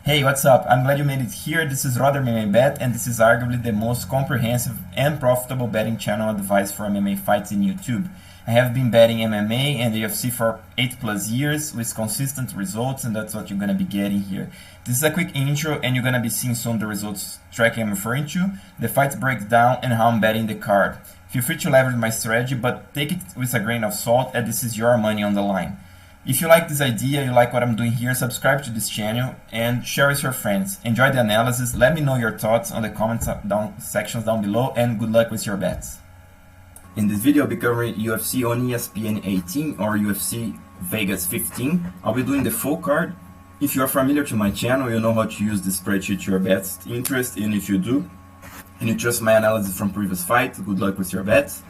Hey, what's up? I'm glad you made it here. This is Rodder MMA Bet, and this is arguably the most comprehensive and profitable betting channel advice for MMA fights in YouTube. I have been betting MMA and the UFC for 8+ years with consistent results, and that's what you're gonna be getting here. This is a quick intro, and you're gonna be seeing some of the results tracking I'm referring to, the fights breakdown, and how I'm betting the card. Feel free to leverage my strategy, but take it with a grain of salt, as this is your money on the line. If you like this idea, you like what I'm doing here, subscribe to this channel and share with your friends. Enjoy the analysis, let me know your thoughts on the comments sections down below, and good luck with your bets. In this video I'll be covering UFC on ESPN 18 or UFC Vegas 15. I'll be doing the full card. If you are familiar to my channel, you know how to use the spreadsheet to your best interest, and if you do, and you trust my analysis from previous fights, good luck with your bets.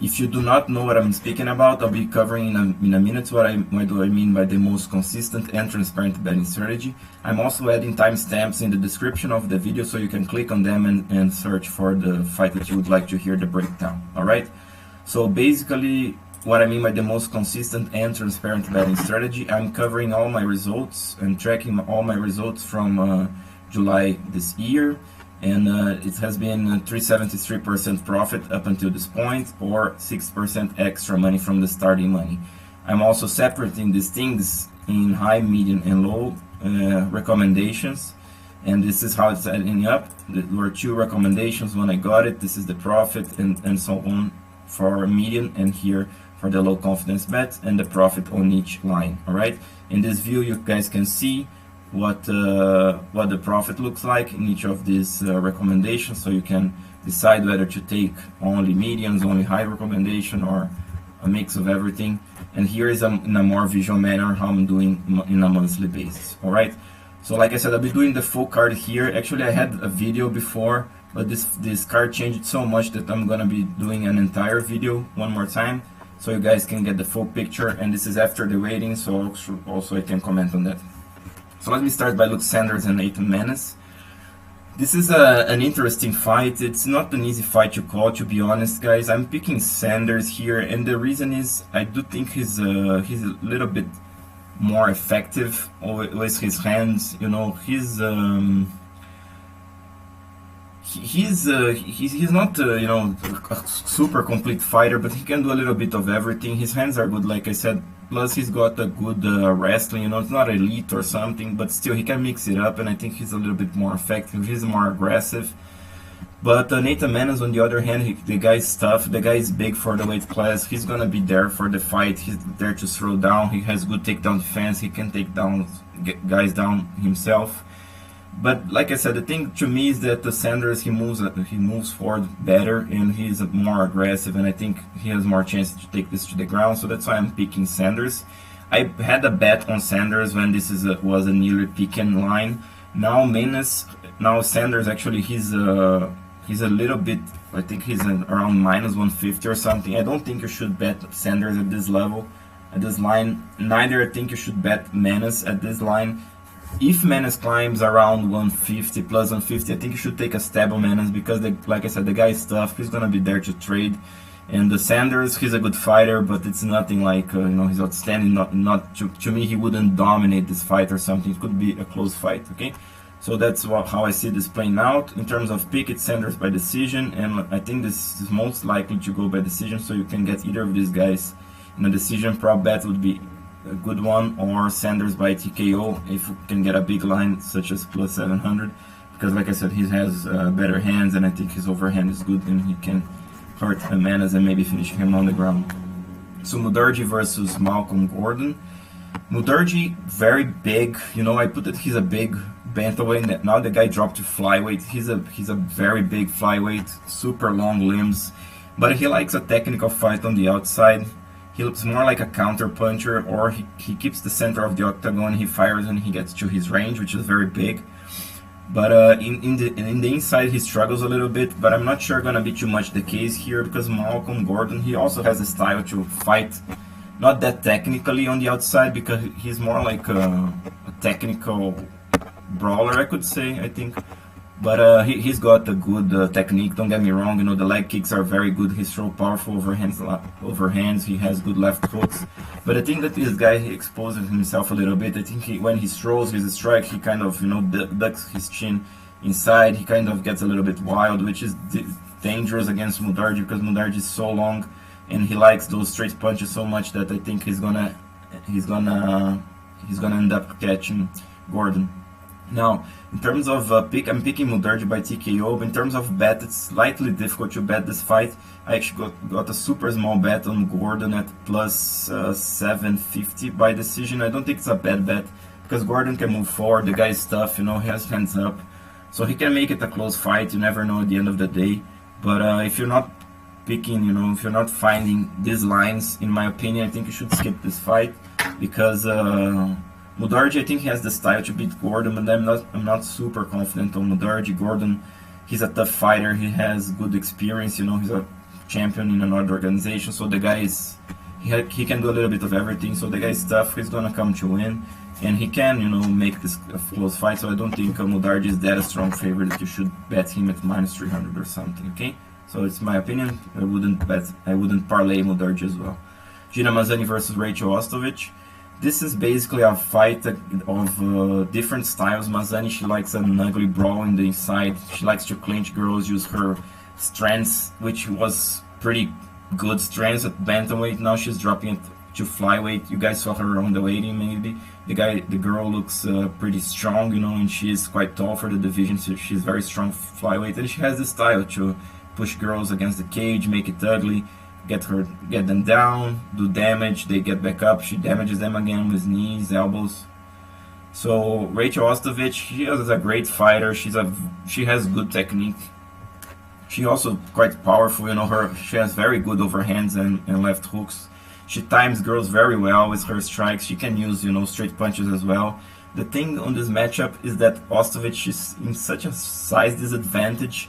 If you do not know what I'm speaking about, I'll be covering in a minute what do I mean by the most consistent and transparent betting strategy. I'm also adding timestamps in the description of the video so you can click on them and search for the fight that you would like to hear the breakdown. Alright? So basically, what I mean by the most consistent and transparent betting strategy, I'm covering all my results and tracking all my results from July this year. And it has been 373% profit up until this point, or 6% extra money from the starting money. I'm also separating these things in high, medium, and low recommendations, and this is how it's adding up. There were 2 recommendations when I got it. This is the profit and so on for medium, and here for the low confidence bets and the profit on each line. All right. In this view, you guys can see what the profit looks like in each of these recommendations, so you can decide whether to take only mediums, only high recommendation, or a mix of everything. And here is in a more visual manner how I'm doing in a monthly basis. All right, so like I said, I'll be doing the full card here. Actually, I had a video before, but this card changed so much that I'm gonna be doing an entire video one more time so you guys can get the full picture. And this is after the rating, so also I can comment on that. So let me start by Luke Sanders and Nathan Maness. This is an interesting fight. It's not an easy fight to call, to be honest, guys. I'm picking Sanders here, and the reason is I do think he's a little bit more effective with his hands. You know, he's not you know, a super complete fighter, but he can do a little bit of everything. His hands are good, like I said. Plus, he's got a good wrestling. You know, it's not elite or something, but still he can mix it up, and I think he's a little bit more effective. He's more aggressive. But Nathan Maness, on the other hand, the guy's tough. The guy is big for the weight class. He's gonna be there for the fight. He's there to throw down. He has good takedown defense. He can take down guys down himself. But like I said, the thing to me is that the Sanders, he moves forward better, and he's more aggressive, and I think he has more chances to take this to the ground. So that's why I'm picking Sanders. I had a bet on Sanders when this was a nearly pick-and line. Now Sanders actually he's a little bit. I think he's around -150 or something. I don't think you should bet Sanders at this level, at this line. Neither I think you should bet Maness at this line. If Maness climbs around 150, plus 150, I think you should take a stab on Maness, because, like I said, the guy is tough. He's going to be there to trade. And the Sanders, he's a good fighter, but it's nothing like, you know, he's outstanding. Not to me, he wouldn't dominate this fight or something. It could be a close fight, okay? So that's how I see this playing out. In terms of pick, it's Sanders by decision, and I think this is most likely to go by decision, so you can get either of these guys in a decision. Prop bet would be a good one, or Sanders by TKO if you can get a big line such as plus 700, because like I said, he has better hands, and I think his overhand is good, and he can hurt Maness and maybe finish him on the ground. So Mudarerji versus Malcolm Gordon. Mudarerji, very big, you know, I put that he's a big bantamweight. Now the guy dropped to flyweight. He's a very big flyweight, super long limbs, but he likes a technical fight on the outside. He looks more like a counter puncher, or he keeps the center of the octagon. He fires when he gets to his range, which is very big. But in the inside, he struggles a little bit. But I'm not sure gonna be too much the case here, because Malcolm Gordon, he also has a style to fight, not that technically on the outside, because he's more like a technical brawler, I could say. I think. But he's got a good technique, don't get me wrong, you know, the leg kicks are very good, he's so powerful overhands, he has good left hooks. But I think that this guy, he exposes himself a little bit. I think when he throws his strike, he kind of, you know, ducks his chin inside, he kind of gets a little bit wild, which is dangerous against Mudarerji, because Mudarerji is so long, and he likes those straight punches so much that I think he's gonna end up catching Gordon. Now, in terms of I'm picking Mudaerji by TKO, but in terms of bet, it's slightly difficult to bet this fight. I actually got a super small bet on Gordon at plus 750 by decision. I don't think it's a bad bet, because Gordon can move forward, the guy is tough, you know, he has hands up. So he can make it a close fight, you never know at the end of the day. But if you're not picking, you know, if you're not finding these lines, in my opinion, I think you should skip this fight, because Mudaerji, I think he has the style to beat Gordon, but I'm not super confident on Mudaerji. Gordon, he's a tough fighter, he has good experience, you know, he's a champion in another organization, so the guy is, he can do a little bit of everything, so the guy is tough, he's gonna come to win, and he can, you know, make this a close fight, so I don't think Mudaerji is that a strong favorite that you should bet him at minus 300 or something, okay? So it's my opinion, I wouldn't parlay Mudaerji as well. Gina Mazany versus Rachel Ostovich. This is basically a fight of different styles. Mazany, she likes an ugly brawl in the inside. She likes to clinch girls, use her strengths, which was pretty good strengths at bantamweight. Now she's dropping it to flyweight. You guys saw her on the weighting maybe. The girl looks pretty strong, you know, and she's quite tall for the division, so she's very strong flyweight, and she has the style to push girls against the cage, make it ugly. Get them down, do damage, they get back up, she damages them again with knees, elbows. So Rachel Ostovich, she is a great fighter, she has good technique. She also quite powerful, you know, she has very good overhands and left hooks. She times girls very well with her strikes, she can use, you know, straight punches as well. The thing on this matchup is that Ostovich is in such a size disadvantage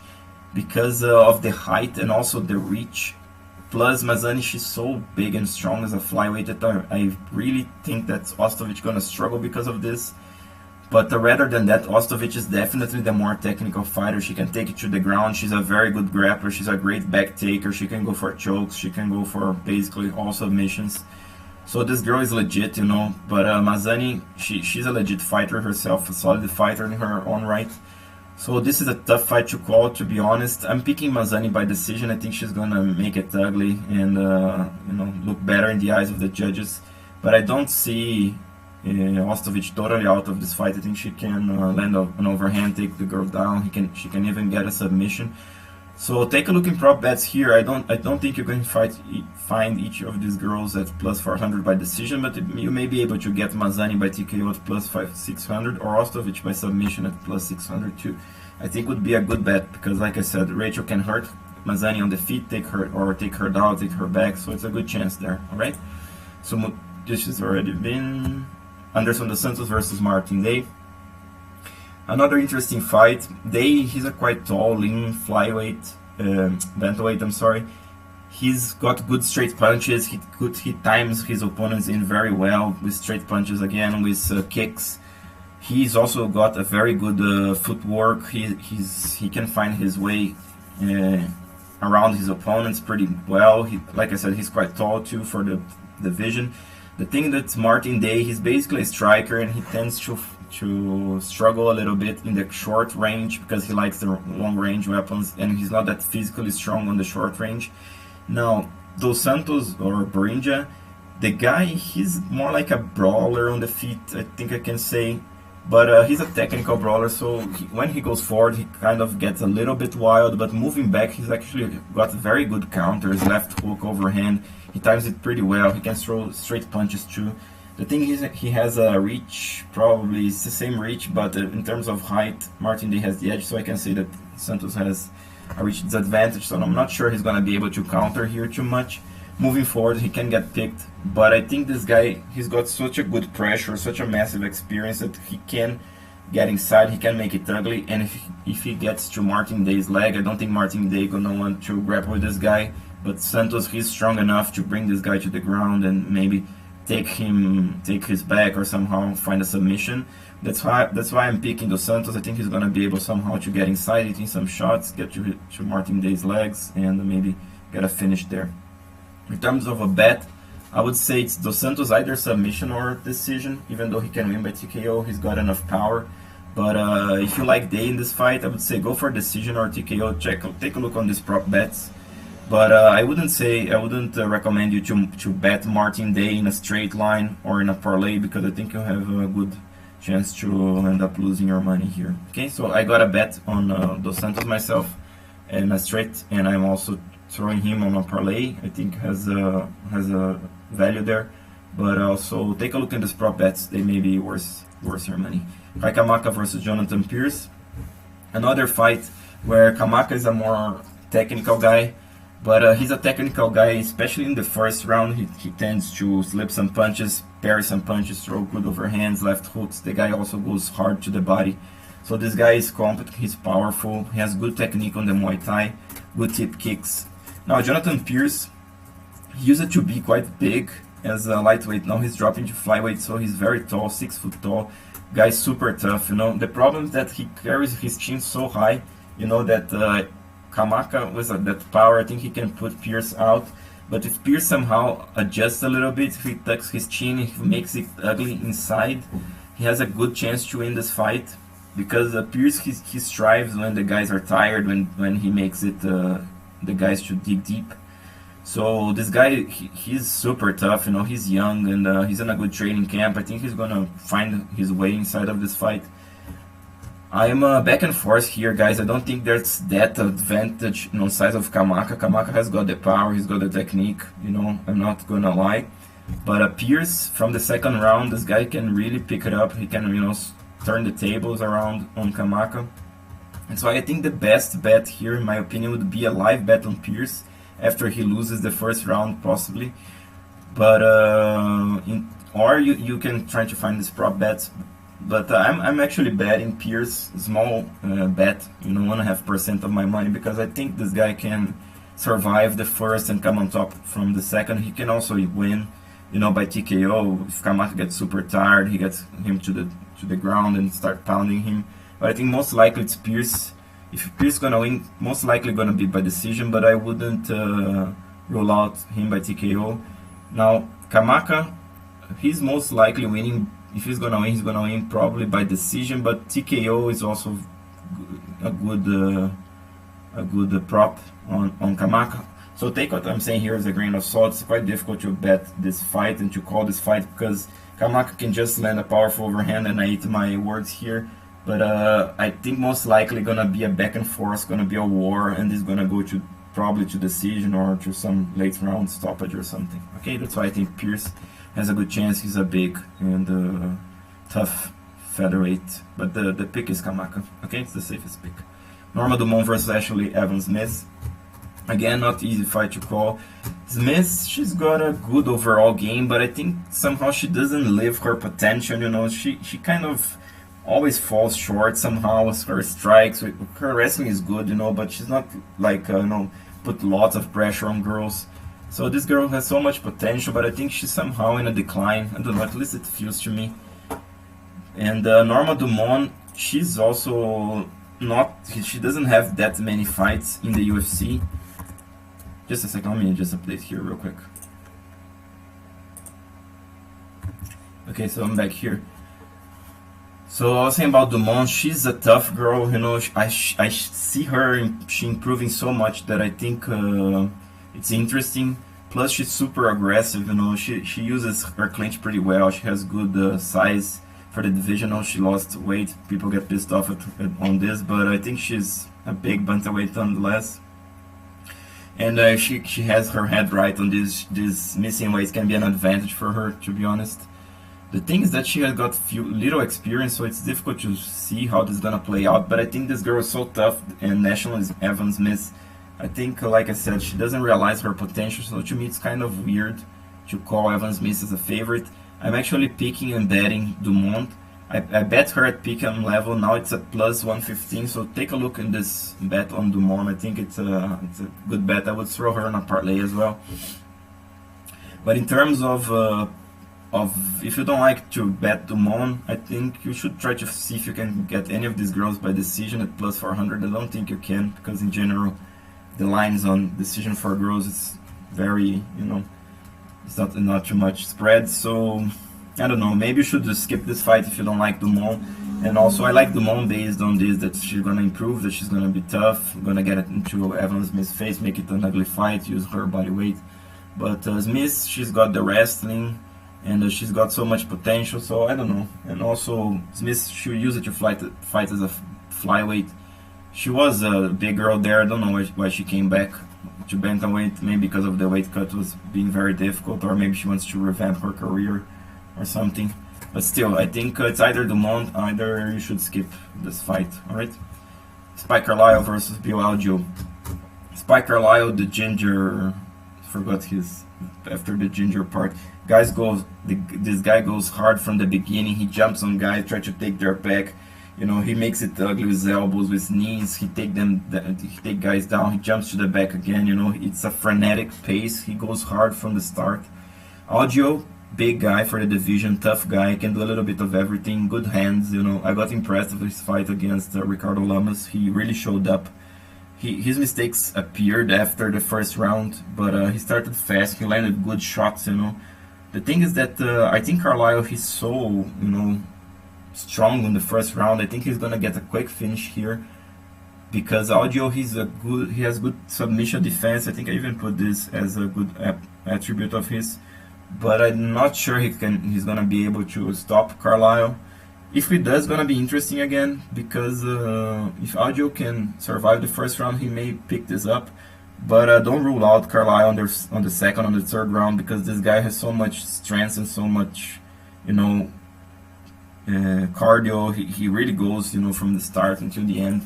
because of the height and also the reach. Plus, Mazany, she's so big and strong as a flyweight that I really think that Ostovich gonna struggle because of this. But rather than that, Ostovich is definitely the more technical fighter. She can take it to the ground. She's a very good grappler. She's a great back taker. She can go for chokes. She can go for basically all submissions. So this girl is legit, you know. But Mazany, she's a legit fighter herself, a solid fighter in her own right. So this is a tough fight to call, to be honest. I'm picking Mazany by decision. I think she's gonna make it ugly and you know, look better in the eyes of the judges. But I don't see Ostovich totally out of this fight. I think she can land an overhand, take the girl down. She can even get a submission. So take a look in prop bets here. I don't think you're going to find each of these girls at plus 400 by decision, but you may be able to get Mazany by TKO at plus 600 or Ostovich by submission at plus 600 too. I think would be a good bet because, like I said, Rachel can hurt Mazany on the feet, take her down, take her back. So it's a good chance there. All right. So this has already been Anderson dos Santos versus Martin Day. Another interesting fight. He's a quite tall, lean flyweight, bantamweight. I'm sorry. He's got good straight punches. He times his opponents in very well with straight punches again, with kicks. He's also got a very good footwork. He can find his way around his opponents pretty well. Like I said, he's quite tall too for the division. The thing that's Martin Day, he's basically a striker, and he tends to struggle a little bit in the short range because he likes the long range weapons, and he's not that physically strong on the short range. Now, Dos Santos or Berinja, the guy, he's more like a brawler on the feet, I think I can say, but he's a technical brawler, so when he goes forward, he kind of gets a little bit wild, but moving back, he's actually got very good counters, left hook, overhand. He times it pretty well. He can throw straight punches too. The thing is that he has a reach, probably it's the same reach, but in terms of height, Martin Day has the edge, so I can say that Santos has a reach disadvantage, so I'm not sure he's going to be able to counter here too much. Moving forward, he can get picked, but I think this guy, he's got such a good pressure, such a massive experience that he can get inside, he can make it ugly, and if he gets to Martin Day's leg, I don't think Martin Day going to want to grapple with this guy, but Santos, he's strong enough to bring this guy to the ground and maybe take his back or somehow find a submission. That's why I'm picking Dos Santos. I think he's gonna be able somehow to get inside, hitting some shots, get to Martin Day's legs, and maybe get a finish there. In terms of a bet, I would say it's Dos Santos either submission or decision. Even though he can win by TKO, he's got enough power. But if you like Day in this fight, I would say go for decision or TKO. Take a look on these prop bets. But I wouldn't recommend you to bet Martin Day in a straight line or in a parlay, because I think you'll have a good chance to end up losing your money here. Okay, so I got a bet on Dos Santos myself and a straight, and I'm also throwing him on a parlay. I think has a value there. But also take a look at these prop bets. They may be worth your money. Kamaka versus Jonathan Pearce. Another fight where Kamaka is a more technical guy, but he's a technical guy, especially in the first round. He tends to slip some punches, parry some punches, throw good overhands, left hooks. The guy also goes hard to the body. So this guy is competent, he's powerful, he has good technique on the Muay Thai, good tip kicks. Now Jonathan Pearce, he used to be quite big as a lightweight. Now he's dropping to flyweight, so he's very tall, 6 foot tall. Guy's super tough, you know. The problem is that he carries his chin so high, you know, that Kamaka with that power, I think he can put Pearce out. But if Pearce somehow adjusts a little bit, if he tucks his chin, if he makes it ugly inside, he has a good chance to win this fight. Because Pearce, he strives when the guys are tired, when he makes it the guys to dig deep. So this guy, he's super tough, you know, he's young and he's in a good training camp. I think he's gonna find his way inside of this fight. I'm back and forth here, guys. I don't think there's that advantage on size of Kamaka. Kamaka has got the power, he's got the technique, you know, I'm not gonna lie. But Pearce, from the second round, this guy can really pick it up. He can, you know, turn the tables around on Kamaka. And so I think the best bet here, in my opinion, would be a live bet on Pearce after he loses the first round, possibly. But or you can try to find these prop bets. But I'm actually betting Pearce, small bet, you know, 1.5% of my money, because I think this guy can survive the first and come on top from the second. He can also win, you know, by TKO. If Kamaka gets super tired, he gets him to the ground and start pounding him. But I think most likely it's Pearce. If Pearce gonna win, most likely gonna be by decision, but I wouldn't rule out him by TKO. Now Kamaka, he's most likely winning. If he's gonna win probably by decision, but TKO is also a good prop on Kamaka. So take what I'm saying here as a grain of salt. It's quite difficult to bet this fight and to call this fight, because Kamaka can just land a powerful overhand, and I eat my words here. But I think most likely gonna be a back and forth, gonna be a war, and it's gonna go to probably to decision or to some late round stoppage or something. Okay, that's why I think Pearce has a good chance. He's a big and tough featherweight, but the pick is Kamaka. Okay, it's the safest pick. Norma Dumont versus Ashlee Evans-Smith. Again, not easy fight to call. Smith, she's got a good overall game, but I think somehow she doesn't live her potential. You know, she kind of always falls short somehow with her strikes. Her wrestling is good, you know, but she's not like, you know, put lots of pressure on girls. So this girl has so much potential, but I think she's somehow in a decline. I don't know, at least it feels to me. And Norma Dumont, she's also not, she doesn't have that many fights in the UFC. Just a second, let me just update here real quick. Okay, so I'm back here. So I was saying about Dumont, she's a tough girl, you know. I see her, she improving so much that I think it's interesting. Plus she's super aggressive, you know. She uses her clinch pretty well. She has good size for the divisional. She lost weight. People get pissed off on this, but I think she's a big bantamweight nonetheless. And she has her head right on this missing weight can be an advantage for her, to be honest. The thing is that she has got little experience, so it's difficult to see how this is gonna play out. But I think this girl is so tough, and national is Evans-Smith. I think, like I said, she doesn't realize her potential. So to me, it's kind of weird to call Evans-Smith as a favorite. I'm actually picking and betting Dumont. I bet her at pick-em level. Now it's at plus 115. So take a look in this bet on Dumont. I think it's a good bet. I would throw her on a parlay as well. But in terms of if you don't like to bet Dumont, I think you should try to see if you can get any of these girls by decision at plus 400. I don't think you can, because in general the lines on decision for girls is very, it's not too much spread. So I don't know, maybe you should just skip this fight if you don't like Dumont. And also I like Dumont based on this, that she's gonna improve, that she's gonna be tough, gonna get it into Evans-Smith's face, make it an ugly fight, use her body weight. But Smith, she's got the wrestling, and she's got so much potential, so I don't know. And also Smith, she used it to fight as a flyweight. She was a big girl there. I don't know why she came back to bantamweight. Maybe because of the weight cut was being very difficult, or maybe she wants to revamp her career or something. But still, I think it's either Dumont, either you should skip this fight. All right. Spike Carlyle versus Bill Algeo. Spike Carlyle, the ginger, forgot his after the ginger part. This guy goes hard from the beginning. He jumps on guys, try to take their back. He makes it ugly with elbows, with knees. He take guys down. He jumps to the back again. It's a frenetic pace. He goes hard from the start. Algeo, big guy for the division, tough guy, can do a little bit of everything. Good hands. I got impressed with his fight against Ricardo Lamas. He really showed up. His mistakes appeared after the first round, but he started fast. He landed good shots. The thing is that I think Carlyle, he's so strong in the first round. I think he's gonna get a quick finish here, because Algeo, he has good submission defense. I think I even put this as a good attribute of his, but I'm not sure he's gonna be able to stop Carlyle. If he does, gonna be interesting again, because if Algeo can survive the first round, he may pick this up. But don't rule out Carlyle on the second, on the third round, because this guy has so much strength and so much, cardio. He really goes, from the start until the end.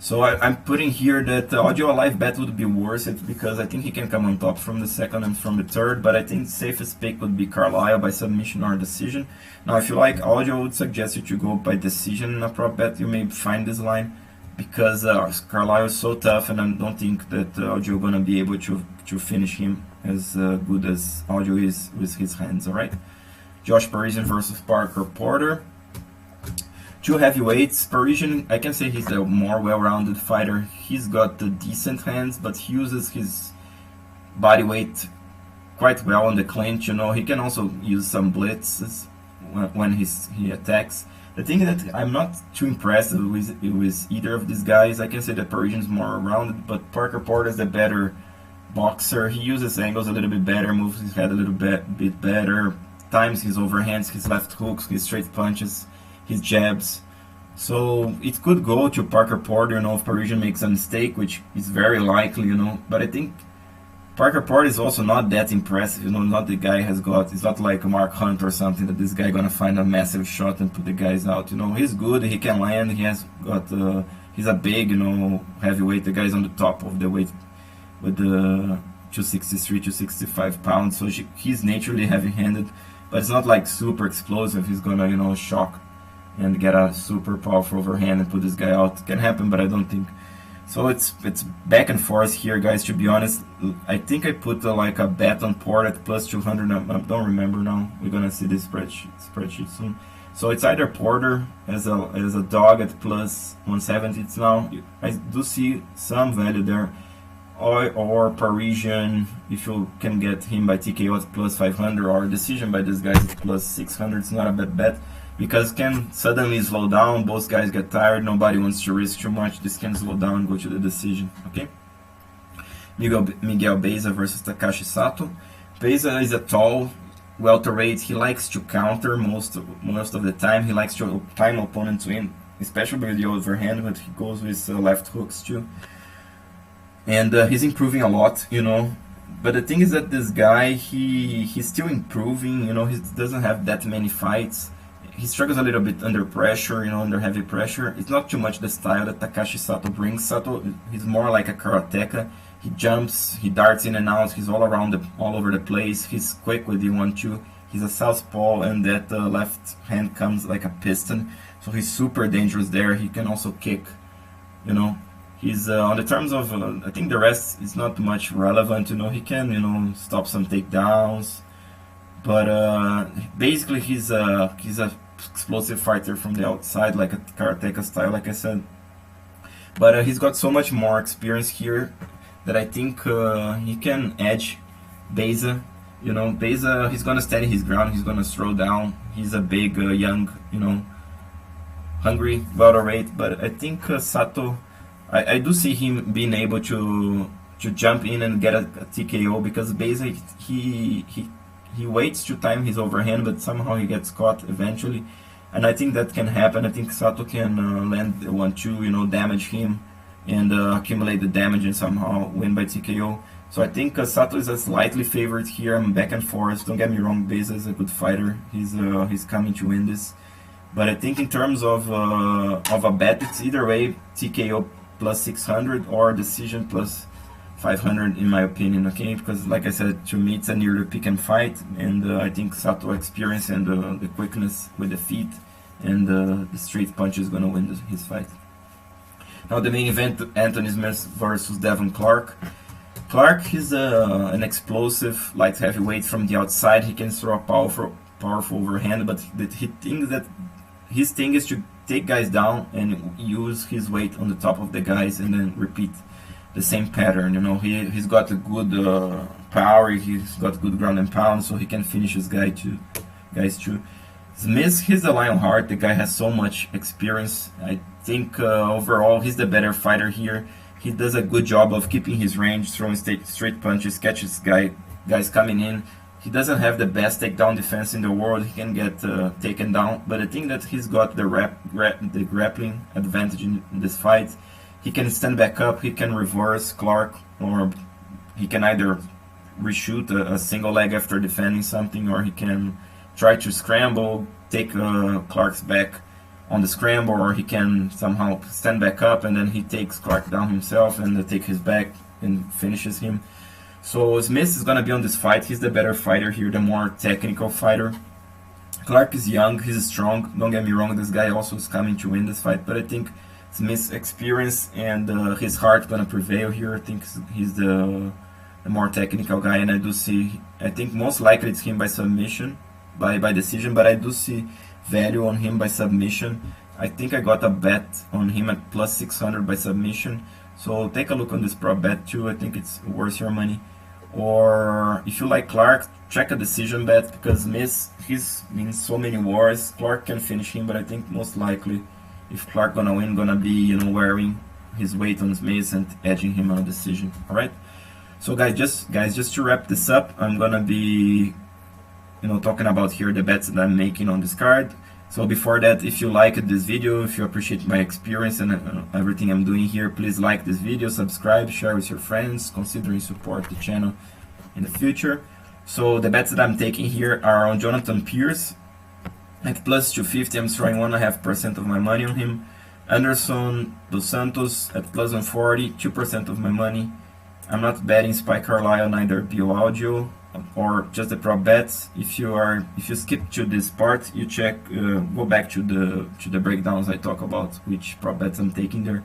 So I'm putting here that Algeo alive bet would be worse. It's because I think he can come on top from the second and from the third, but I think the safest pick would be Carlyle by submission or decision. Now, if you like Algeo, I would suggest you to go by decision in a prop bet. You may find this line, because Carlyle is so tough, and I don't think that Algeo gonna be able to finish him as good as Algeo is with his hands. All right. Josh Parisian versus Parker Porter. Two heavyweights. Parisian, I can say he's a more well-rounded fighter. He's got the decent hands, but he uses his body weight quite well on the clinch. He can also use some blitzes when he attacks. The thing is that I'm not too impressed with either of these guys. I can say that Parisian's more rounded, but Parker Porter is the better boxer. He uses angles a little bit better, moves his head a little bit better, times his overhands, his left hooks, his straight punches, his jabs. So it could go to Parker Porter, if Parisian makes a mistake, which is very likely, But I think Parker Porter is also not that impressive, not the guy has got, it's not like Mark Hunt or something that this guy gonna find a massive shot and put the guys out. He's good, he can land, he has got, he's a big, heavyweight. The guy's on the top of the weight with the 263, 265 pounds, so he's naturally heavy-handed, but it's not like super explosive. He's gonna, shock and get a super powerful overhand and put this guy out. It can happen, but I don't think. So it's back and forth here, guys. To be honest, I think I put like a bet on Port at plus 200. I don't remember now. We're gonna see this spreadsheet soon. So it's either Porter as a dog at plus 170. It's now, I do see some value there, or Parisian if you can get him by TKO at plus 500, or decision by this guy at plus 600. It's not a bad bet, because can suddenly slow down. Both guys get tired. Nobody wants to risk too much. This can slow down and go to the decision. Okay. Miguel Baeza versus Takashi Sato. Baeza is a tall welterweight. He likes to counter most of the time. He likes to time opponents win, especially with the overhand, but he goes with left hooks too. And he's improving a lot, But the thing is that this guy, he's still improving. He doesn't have that many fights. He struggles a little bit under pressure, under heavy pressure. It's not too much the style that Takashi Sato brings. Sato, he's more like a karateka. He jumps, he darts in and out. He's all over the place. He's quick with the 1-2. He's a southpaw, and that left hand comes like a piston. So he's super dangerous there. He can also kick, He's on the terms of, I think the rest is not much relevant, He can, stop some takedowns. but basically he's a explosive fighter from the outside, like a karateka style, like I said. But he's got so much more experience here that I think he can edge Baeza. You know, Baeza, he's gonna stand his ground, he's gonna throw down. He's a big, young, you know, hungry welterweight. But I think Sato, I do see him being able to jump in and get a TKO, because Baeza, he waits to time his overhand, but somehow he gets caught eventually. And I think that can happen. I think Sato can land 1-2, you know, damage him and accumulate the damage and somehow win by TKO. So I think Sato is a slightly favorite here. I'm back and forth. Don't get me wrong, Baeza is a good fighter. He's coming to win this. But I think in terms of a bet, it's either way TKO plus 600 or decision plus 500 in my opinion, okay? Because like I said, to me it's a near pick and fight, and I think Sato experience and the quickness with the feet and the straight punch is gonna win his fight. Now the main event, Anthony Smith versus Devin Clark. Clark, he's an explosive light heavyweight from the outside. He can throw a powerful overhand, but he thinks that his thing is to take guys down and use his weight on the top of the guys and then repeat the same pattern. You know, he's got a good power, he's got good ground and pound, so he can finish his guys too. Smith, he's a Lionheart. The guy has so much experience. I think overall he's the better fighter here. He does a good job of keeping his range, throwing straight punches, catches guys coming in. He doesn't have the best takedown defense in the world. He can get taken down, but I think that he's got the grappling advantage in this fight. He can stand back up, he can reverse Clark, or he can either reshoot a single leg after defending something, or he can try to scramble, take Clark's back on the scramble, or he can somehow stand back up and then he takes Clark down himself and take his back and finishes him. So Smith is going to be on this fight. He's the better fighter here, the more technical fighter. Clark is young, he's strong, don't get me wrong, this guy also is coming to win this fight, but I think Smith's experience and his heart gonna prevail here. I think he's the more technical guy, and I think most likely it's him by submission, by decision, but I do see value on him by submission. I think I got a bet on him at plus 600 by submission, so take a look on this prop bet too. I think it's worth your money. Or if you like Clark, check a decision bet, because Smith, he's in so many wars. Clark can finish him, but I think most likely if Clark gonna win, gonna be, you know, wearing his weight on Smith and edging him on a decision. All right. So guys, just to wrap this up, I'm gonna be, you know, talking about here the bets that I'm making on this card. So before that, if you liked this video, if you appreciate my experience and everything I'm doing here, please like this video, subscribe, share with your friends, considering support the channel in the future. So the bets that I'm taking here are on Jonathan Pearce. At plus 250, I'm throwing 1.5% of my money on him. Anderson dos Santos at plus 140, 2% of my money. I'm not betting Spike Carlyle, neither Algeo or just the prop bets. If you skip to this part, you check, go back to the breakdowns. I talk about which prop bets I'm taking there.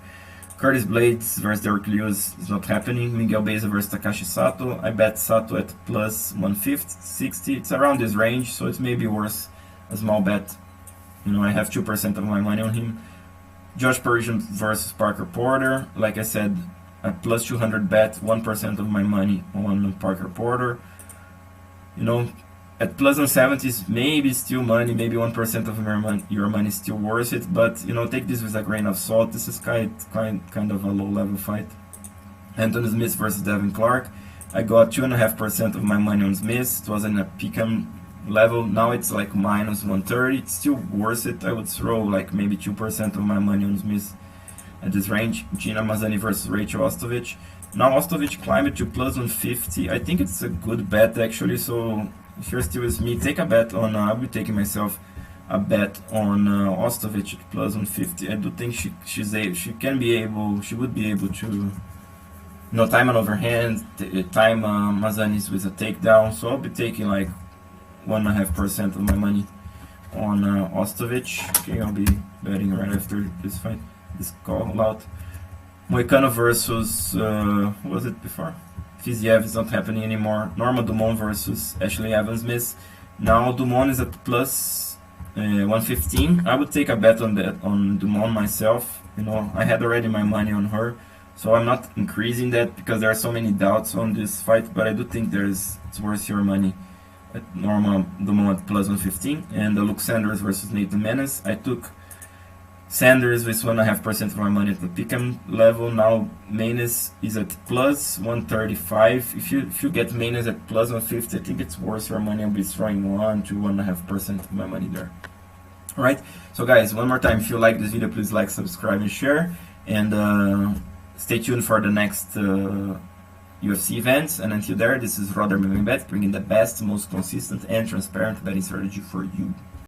Curtis Blades versus Derek Lewis is not happening. Miguel Baeza versus Takashi Sato. I bet Sato at plus 150, it's around this range, so it's maybe worth a small bet. You know, I have 2% of my money on him. Josh Parisian versus Parker Porter. Like I said, a plus 200 bet, 1% of my money on Parker Porter. You know, at plus 170 is maybe still money, maybe 1% of your money is still worth it, but you know, take this with a grain of salt. This is kind of a low-level fight. Anthony Smith versus Devin Clark. I got 2.5% of my money on Smith. It was in a pick'em level. Now it's like minus 130. It's still worth it. I would throw like maybe 2% of my money on Smith at this range. Gina Mazany versus Rachel Ostovich. Now Ostovich climbed to plus 150. I think it's a good bet actually. So if you're still with me, take a bet on. I'll be taking myself a bet on Ostovich at plus 150. I do think she would be able to, you know, time an overhand, time Mazany's with a takedown. So I'll be taking like 1.5% of my money on Ostovich. Okay, I'll be betting right after this fight, this call out. Moicano versus, who was it before? Fiziev is not happening anymore. Norma Dumont versus Ashlee Evans-Smith. Now Dumont is at plus 115. I would take a bet on that, on Dumont myself. You know, I had already my money on her, so I'm not increasing that because there are so many doubts on this fight. But I do think it's worth your money. At Norma Dumont at plus 115, and the Luke Sanders versus Nathan Maness. I took Sanders with 1.5% of my money at the pick'em level. Now Maness is at plus 135. If you get Maness at plus 150, I think it's worth your money. I'll be throwing 1 to 1.5% of my money there. Alright, so guys, one more time, if you like this video, please like, subscribe, and share. And stay tuned for the next UFC events. And until there, this is Roder Bet, bringing the best, most consistent, and transparent betting strategy for you.